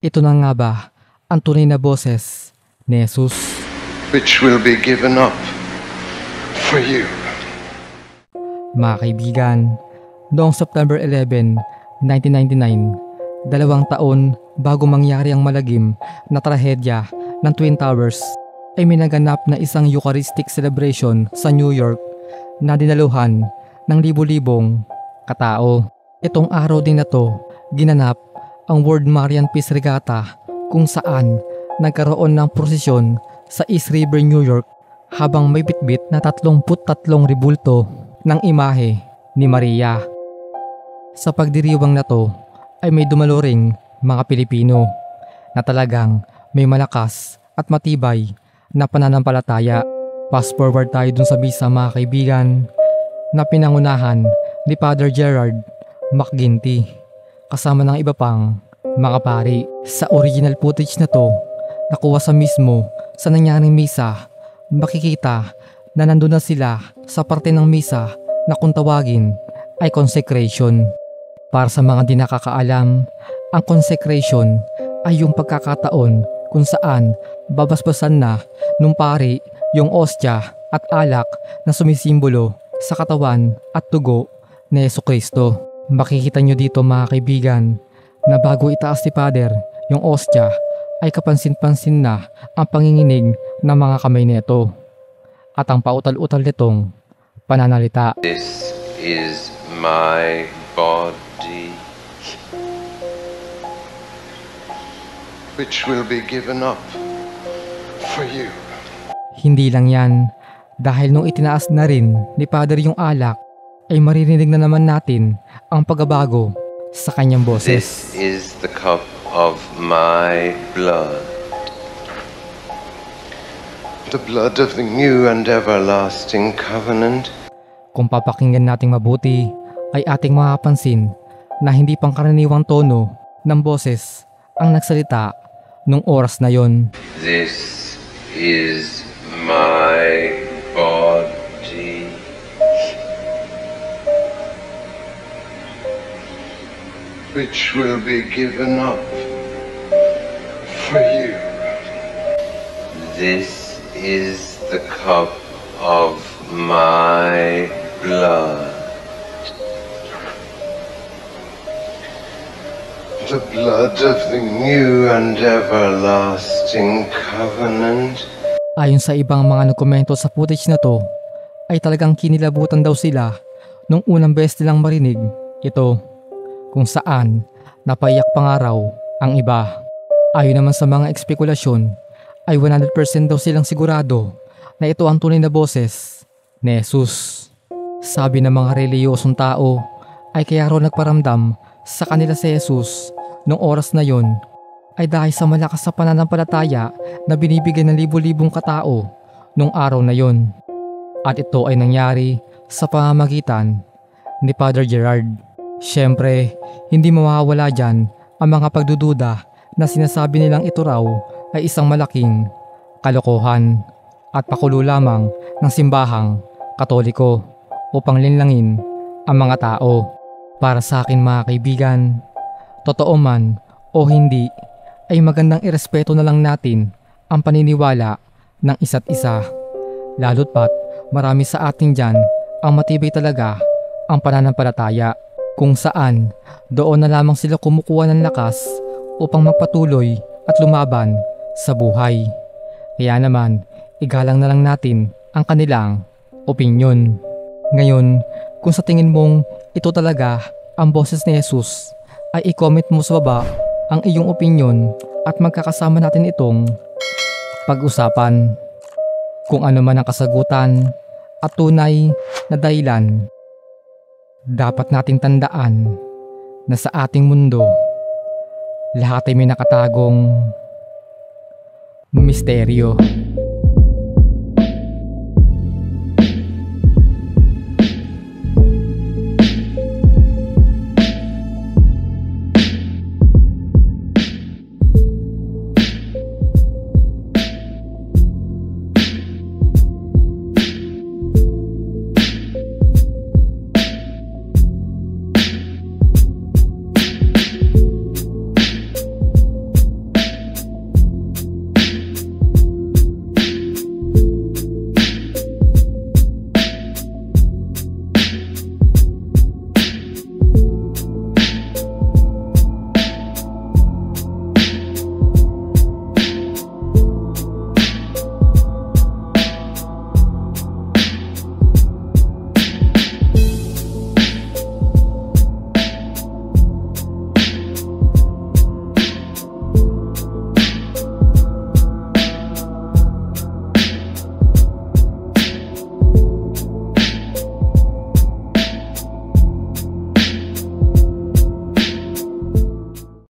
Ito na nga ba ang tunay na boses ni Jesus? Which will be given up for you. Mga kaibigan, noong September 11, 1999, 2 taon bago mangyari ang malagim na trahedya ng Twin Towers, ay minaganap na isang Eucharistic celebration sa New York na dinaluhan ng libu-libong katao. Itong araw din na to, ginanap ang World Marian Peace Regatta kung saan nagkaroon ng prosesyon sa East River, New York habang may bitbit na 33 rebulto ng imahe ni Maria. Sa pagdiriwang na to ay may dumalo ring mga Pilipino na talagang may malakas at matibay na pananampalataya. Fast forward tayo dun sa misa, mga kaibigan, na pinangunahan ni Father Gerard McGinty kasama ng iba pang mga pari. Sa original footage na to, nakuha sa mismo sa nangyaring misa, makikita na nandun na sila sa parte ng misa na kung tawagin ay consecration. Para sa mga di nakakaalam, ang consecration ay yung pagkakataon kung saan babasbasan na nung pari yung ostya at alak na sumisimbolo sa katawan at dugo ni Jesucristo. Makikita nyo dito, mga kaibigan, na bago itaas ni Father yung ostya ay kapansin-pansin na ang panginginig ng mga kamay nito at ang pautal-utal nitong pananalita. This is my body, which will be given up for you. Hindi lang yan, dahil nung itinaas na rin ni Father yung alak, ay maririnig na naman natin ang pagbabago sa kanyang boses. This is the cup of my blood, the blood of the new and everlasting covenant. Kung papakinggan nating mabuti, ay ating mapapansin na hindi pangkaraniwang tono ng boses ang nagsalita nung oras na yon. This is my body, which will be given up for you. This is the cup of my blood, the blood of the new and everlasting covenant. Ayon sa ibang mga nagkomento sa footage na to, ay talagang kinilabutan daw sila nung unang beses nilang marinig ito, kung saan napaiyak pa nga raw ang iba. Ayon naman sa mga espekulasyon, ay 100% daw silang sigurado na ito ang tunay na boses ni Jesus. Sabi ng mga reliyosong tao ay kaya raw nagparamdam sa kanila si Jesus noong oras na yon ay dahil sa malakas sa pananampalataya na binibigay ng libu-libong katao noong araw na yon. At ito ay nangyari sa pamamagitan ni Father Gerard. Siyempre, hindi mawawala dyan ang mga pagdududa na sinasabi nilang ito raw ay isang malaking kalokohan at pakulo lamang ng simbahang Katoliko upang linlangin ang mga tao. Para sa akin, mga kaibigan, totoo man o hindi, ay magandang irespeto na lang natin ang paniniwala ng isa't isa. Lalo't pat marami sa atin dyan ang matibay talaga ang pananampalataya, kung saan doon na lamang sila kumukuha ng lakas upang magpatuloy at lumaban sa buhay. Kaya naman, igalang na lang natin ang kanilang opinyon. Ngayon, kung sa tingin mong ito talaga ang boses ni Jesus, ay i-comment mo sa baba ang iyong opinyon at magkakasama natin itong pag-usapan. Kung ano man ang kasagutan at tunay na dahilan, dapat nating tandaan na sa ating mundo, lahat ay may nakatagong misteryo.